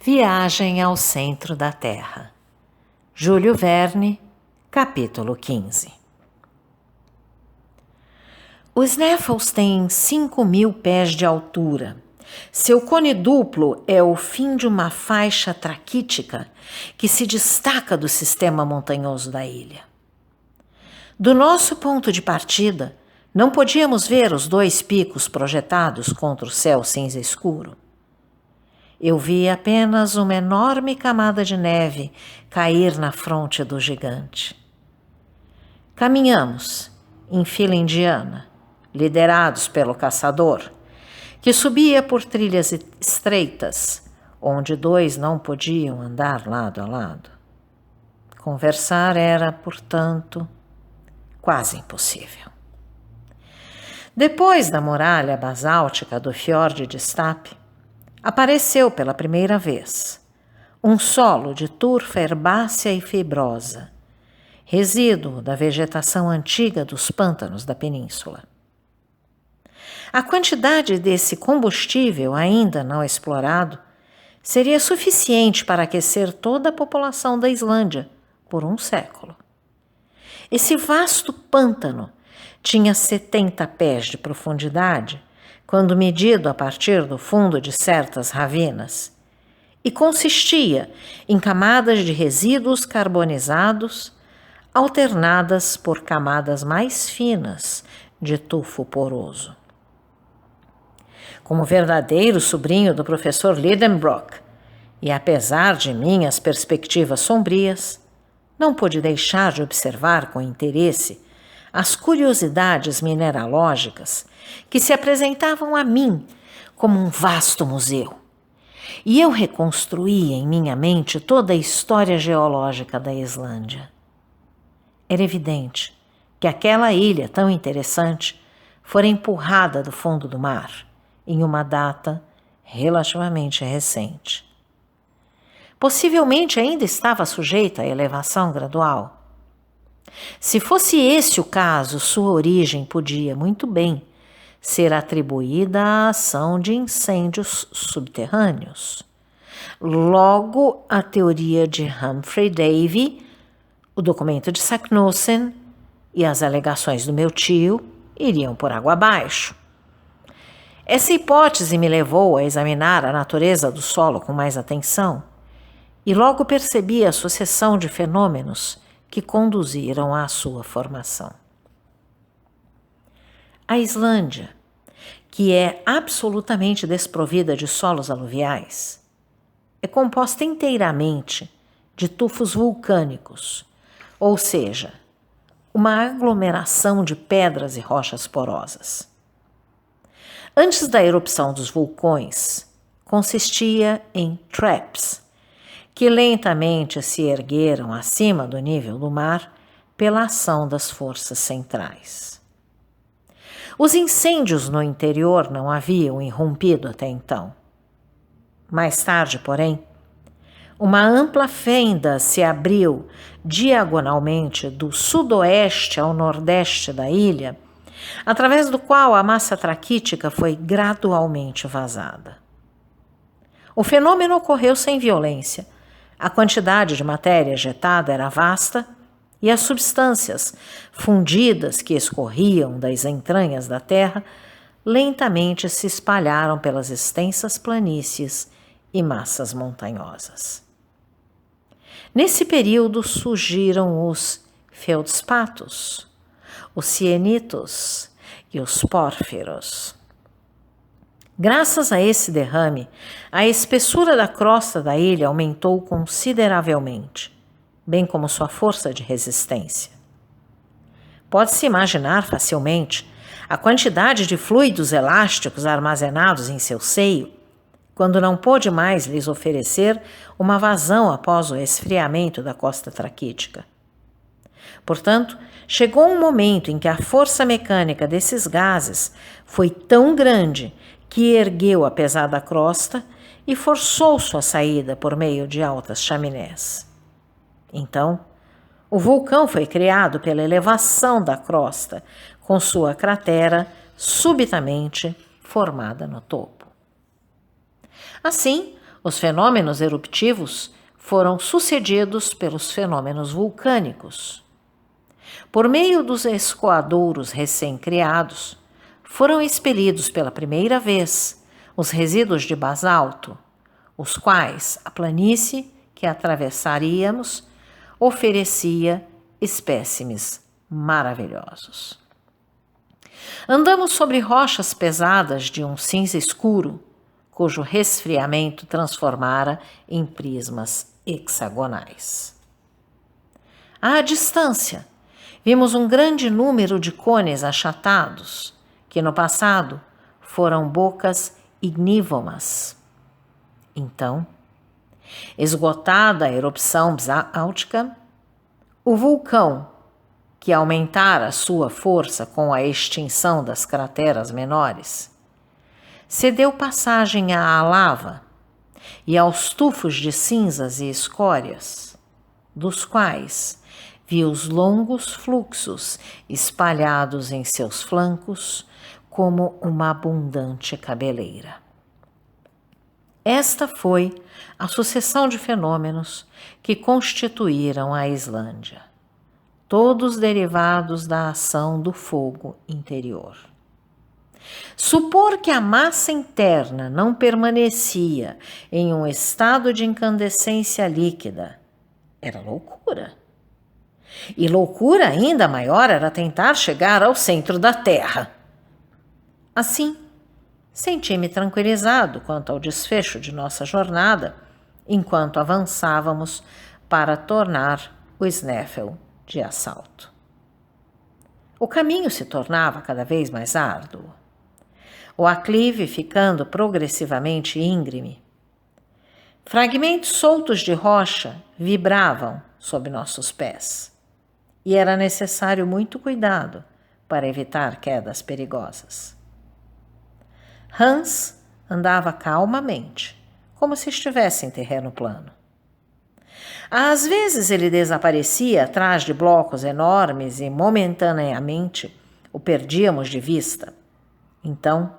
Viagem ao centro da Terra. Júlio Verne, capítulo 15. Os Snaffles têm 5.000 pés de altura. Seu cone duplo é o fim de uma faixa traquítica que se destaca do sistema montanhoso da ilha. Do nosso ponto de partida, não podíamos ver os 2 picos projetados contra o céu cinza escuro. Eu vi apenas uma enorme camada de neve cair na fronte do gigante. Caminhamos, em fila indiana, liderados pelo caçador, que subia por trilhas estreitas, onde 2 não podiam andar lado a lado. Conversar era, portanto, quase impossível. Depois da muralha basáltica do fiord de Stapi, apareceu pela primeira vez um solo de turfa herbácea e fibrosa, resíduo da vegetação antiga dos pântanos da península. A quantidade desse combustível ainda não explorado seria suficiente para aquecer toda a população da Islândia por um século. Esse vasto pântano tinha 70 pés de profundidade, quando medido a partir do fundo de certas ravinas, e consistia em camadas de resíduos carbonizados, alternadas por camadas mais finas de tufo poroso. Como verdadeiro sobrinho do professor Lidenbrock, e apesar de minhas perspectivas sombrias, não pude deixar de observar com interesse as curiosidades mineralógicas que se apresentavam a mim como um vasto museu. E eu reconstruí em minha mente toda a história geológica da Islândia. Era evidente que aquela ilha tão interessante fora empurrada do fundo do mar em uma data relativamente recente. Possivelmente ainda estava sujeita à elevação gradual. Se fosse esse o caso, sua origem podia muito bem ser atribuída à ação de incêndios subterrâneos. Logo, a teoria de Humphrey Davy, o documento de Saknussemm e as alegações do meu tio iriam por água abaixo. Essa hipótese me levou a examinar a natureza do solo com mais atenção e logo percebi a sucessão de fenômenos que conduziram à sua formação. A Islândia, que é absolutamente desprovida de solos aluviais, é composta inteiramente de tufos vulcânicos, ou seja, uma aglomeração de pedras e rochas porosas. Antes da erupção dos vulcões, consistia em traps, que lentamente se ergueram acima do nível do mar pela ação das forças centrais. Os incêndios no interior não haviam irrompido até então. Mais tarde, porém, uma ampla fenda se abriu diagonalmente do sudoeste ao nordeste da ilha, através do qual a massa traquítica foi gradualmente vazada. O fenômeno ocorreu sem violência. A quantidade de matéria ejetada era vasta e as substâncias fundidas que escorriam das entranhas da terra lentamente se espalharam pelas extensas planícies e massas montanhosas. Nesse período surgiram os feldspatos, os sienitos e os pórfiros. Graças a esse derrame, a espessura da crosta da ilha aumentou consideravelmente, bem como sua força de resistência. Pode-se imaginar facilmente a quantidade de fluidos elásticos armazenados em seu seio, quando não pôde mais lhes oferecer uma vazão após o esfriamento da costa traquítica. Portanto, chegou um momento em que a força mecânica desses gases foi tão grande que ergueu a pesada crosta e forçou sua saída por meio de altas chaminés. Então, o vulcão foi criado pela elevação da crosta, com sua cratera subitamente formada no topo. Assim, Os fenômenos eruptivos foram sucedidos pelos fenômenos vulcânicos. Por meio dos escoadouros recém-criados, foram expelidos pela primeira vez os resíduos de basalto, os quais a planície que atravessaríamos oferecia espécimes maravilhosos. Andamos sobre rochas pesadas de um cinza escuro, cujo resfriamento transformara em prismas hexagonais. À distância, vimos um grande número de cones achatados, que no passado foram bocas ignívomas. Então, esgotada a erupção basáltica, o vulcão, que aumentara sua força com a extinção das crateras menores, cedeu passagem à lava e aos tufos de cinzas e escórias, dos quais vi os longos fluxos espalhados em seus flancos como uma abundante cabeleira. Esta foi a sucessão de fenômenos que constituíram a Islândia, todos derivados da ação do fogo interior. Supor que a massa interna não permanecia em um estado de incandescência líquida era loucura. E loucura ainda maior era tentar chegar ao centro da Terra. Assim, senti-me tranquilizado quanto ao desfecho de nossa jornada, enquanto avançávamos para tornar o Snaefell de assalto. O caminho se tornava cada vez mais árduo, o aclive ficando progressivamente íngreme. Fragmentos soltos de rocha vibravam sob nossos pés, e era necessário muito cuidado para evitar quedas perigosas. Hans andava calmamente, como se estivesse em terreno plano. Às vezes ele desaparecia atrás de blocos enormes e momentaneamente o perdíamos de vista. Então,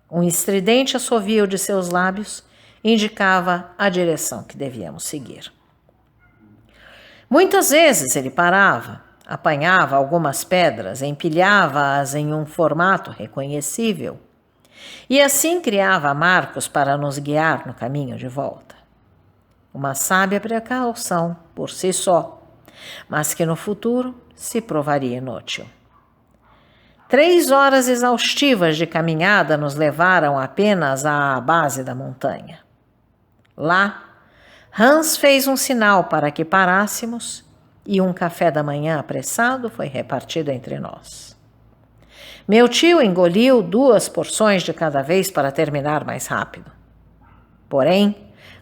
um estridente assovio de seus lábios indicava a direção que devíamos seguir. Muitas vezes ele parava, apanhava algumas pedras, empilhava-as em um formato reconhecível e assim criava marcos para nos guiar no caminho de volta. Uma sábia precaução por si só, mas que no futuro se provaria inútil. 3 horas exaustivas de caminhada nos levaram apenas à base da montanha. Lá, Hans fez um sinal para que parássemos e um café da manhã apressado foi repartido entre nós. Meu tio engoliu 2 porções de cada vez para terminar mais rápido. Porém,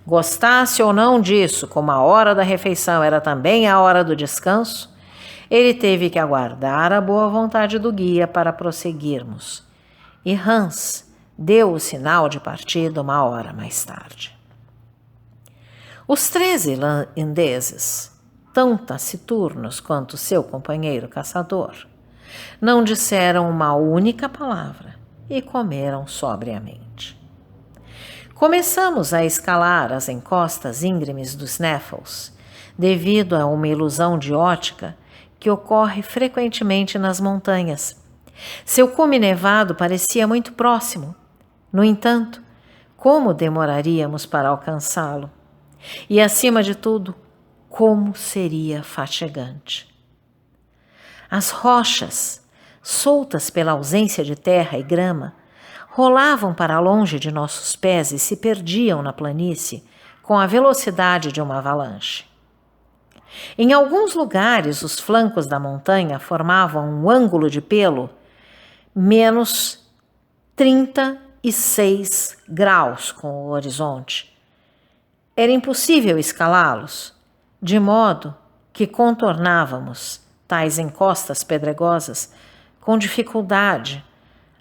gostasse ou não disso, como a hora da refeição era também a hora do descanso, ele teve que aguardar a boa vontade do guia para prosseguirmos, e Hans deu o sinal de partida 1 hora mais tarde. Os 3 irlandeses, tão taciturnos quanto seu companheiro caçador, não disseram uma única palavra e comeram sobriamente. Começamos a escalar as encostas íngremes dos Snaeffells, devido a uma ilusão de ótica que ocorre frequentemente nas montanhas. Seu cume nevado parecia muito próximo. No entanto, como demoraríamos para alcançá-lo? E, acima de tudo, como seria fatigante. As rochas, soltas pela ausência de terra e grama, rolavam para longe de nossos pés e se perdiam na planície com a velocidade de uma avalanche. Em alguns lugares, os flancos da montanha formavam um ângulo de pelo menos 36 graus com o horizonte. Era impossível escalá-los, de modo que contornávamos tais encostas pedregosas com dificuldade,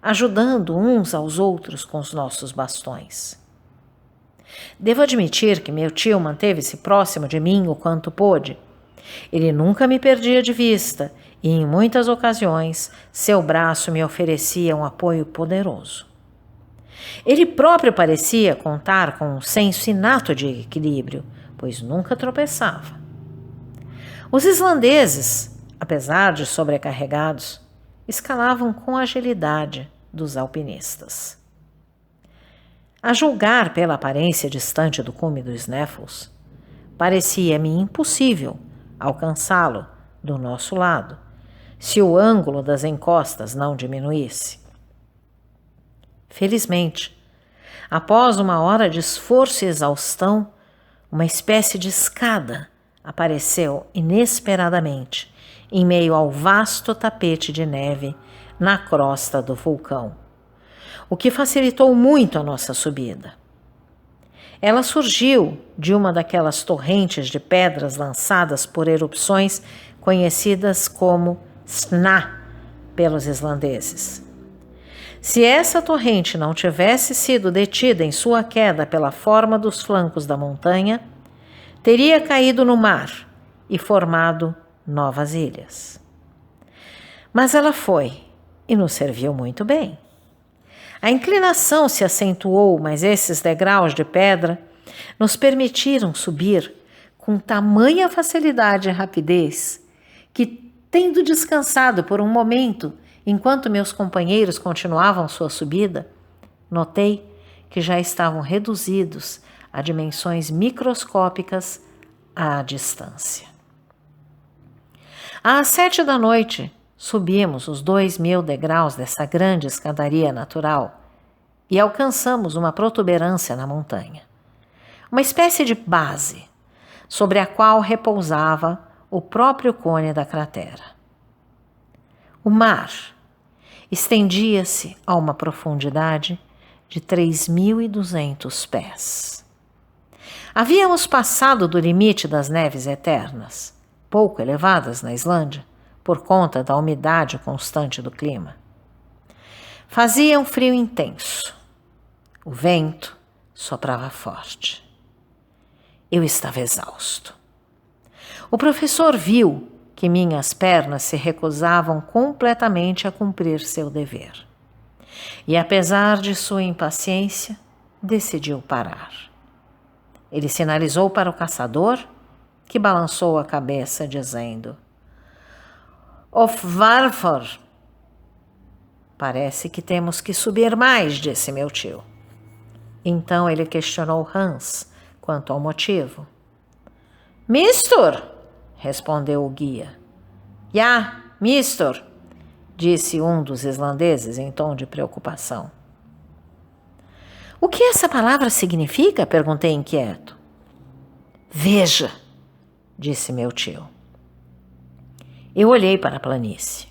ajudando uns aos outros com os nossos bastões. Devo admitir que meu tio manteve-se próximo de mim o quanto pôde. Ele nunca me perdia de vista e, em muitas ocasiões, seu braço me oferecia um apoio poderoso. Ele próprio parecia contar com um senso inato de equilíbrio, pois nunca tropeçava. Os islandeses, apesar de sobrecarregados, escalavam com agilidade dos alpinistas. A julgar pela aparência distante do cume dos Sneffels, parecia-me impossível alcançá-lo do nosso lado, se o ângulo das encostas não diminuísse. Felizmente, após uma hora de esforço e exaustão, uma espécie de escada apareceu inesperadamente em meio ao vasto tapete de neve na crosta do vulcão, o que facilitou muito a nossa subida. Ela surgiu de uma daquelas torrentes de pedras lançadas por erupções conhecidas como Sna pelos islandeses. Se essa torrente não tivesse sido detida em sua queda pela forma dos flancos da montanha, teria caído no mar e formado novas ilhas. Mas ela foi e nos serviu muito bem. A inclinação se acentuou, mas esses degraus de pedra nos permitiram subir com tamanha facilidade e rapidez que, tendo descansado por um momento enquanto meus companheiros continuavam sua subida, notei que já estavam reduzidos a dimensões microscópicas à distância. Às 7 da noite, subimos os 2.000 degraus dessa grande escadaria natural e alcançamos uma protuberância na montanha, uma espécie de base sobre a qual repousava o próprio cone da cratera. O mar estendia-se a uma profundidade de 3.200 pés. Havíamos passado do limite das neves eternas, pouco elevadas na Islândia, por conta da umidade constante do clima. Fazia um frio intenso. O vento soprava forte. Eu estava exausto. O professor viu que minhas pernas se recusavam completamente a cumprir seu dever. E, apesar de sua impaciência, decidiu parar. Ele sinalizou para o caçador, que balançou a cabeça, dizendo: "Of varfor." "Parece que temos que subir mais", disse meu tio. Então ele questionou Hans quanto ao motivo. "Mistur", respondeu o guia. "Ja, mistur", disse um dos islandeses em tom de preocupação. "O que essa palavra significa?", perguntei inquieto. "Veja", disse meu tio. Eu olhei para a planície.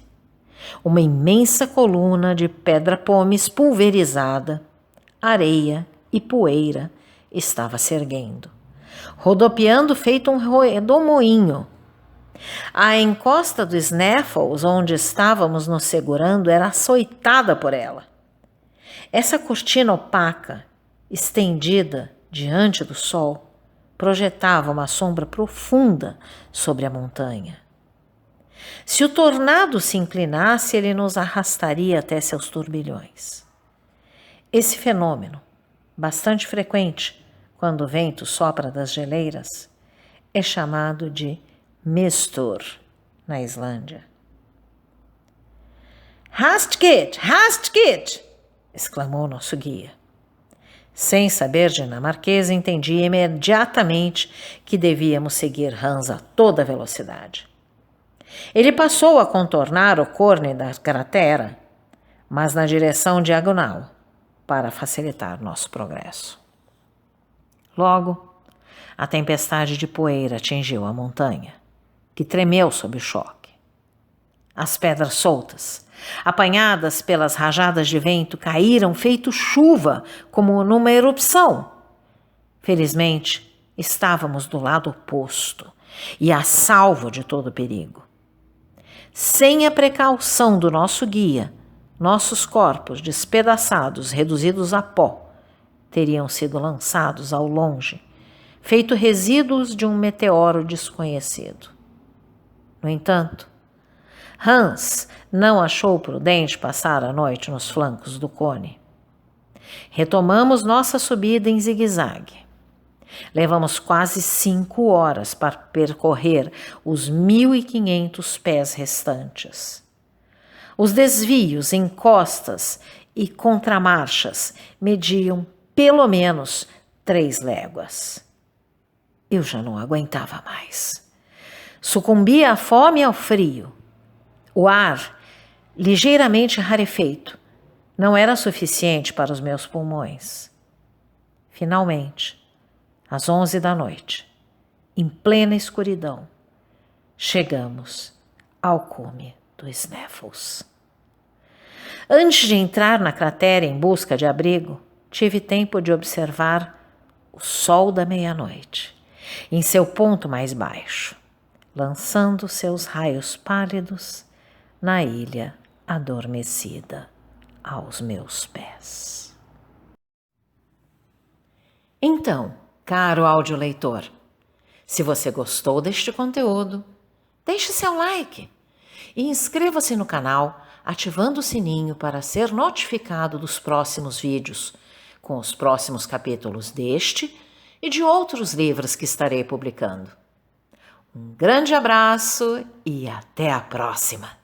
Uma imensa coluna de pedra-pomes pulverizada, areia e poeira estava se erguendo, rodopiando feito um redemoinho. A encosta do Sneffels, onde estávamos nos segurando, era açoitada por ela. Essa cortina opaca, estendida diante do sol, projetava uma sombra profunda sobre a montanha. Se o tornado se inclinasse, ele nos arrastaria até seus turbilhões. Esse fenômeno, bastante frequente quando o vento sopra das geleiras, é chamado de mistur na Islândia. "Hastgit! Hastgit!" exclamou nosso guia. Sem saber dinamarquês, entendi imediatamente que devíamos seguir Hans a toda velocidade. Ele passou a contornar o cone da cratera, mas na direção diagonal, para facilitar nosso progresso. Logo, a tempestade de poeira atingiu a montanha, que tremeu sob o choque. As pedras soltas, apanhadas pelas rajadas de vento, caíram feito chuva, como numa erupção. Felizmente, estávamos do lado oposto e a salvo de todo perigo. Sem a precaução do nosso guia, nossos corpos despedaçados, reduzidos a pó, teriam sido lançados ao longe, feito resíduos de um meteoro desconhecido. No entanto, Hans não achou prudente passar a noite nos flancos do cone. Retomamos nossa subida em zigue-zague. Levamos quase 5 horas para percorrer os 1.500 pés restantes. Os desvios, encostas e contramarchas mediam pelo menos 3 léguas. Eu já não aguentava mais. Sucumbia à fome e ao frio. O ar, ligeiramente rarefeito, não era suficiente para os meus pulmões. Finalmente, às 11 da noite, em plena escuridão, chegamos ao cume do Sneffels. Antes de entrar na cratera em busca de abrigo, tive tempo de observar o sol da meia-noite, em seu ponto mais baixo, lançando seus raios pálidos na ilha adormecida aos meus pés. Então, caro audioleitor, se você gostou deste conteúdo, deixe seu like e inscreva-se no canal ativando o sininho para ser notificado dos próximos vídeos, com os próximos capítulos deste e de outros livros que estarei publicando. Um grande abraço e até a próxima!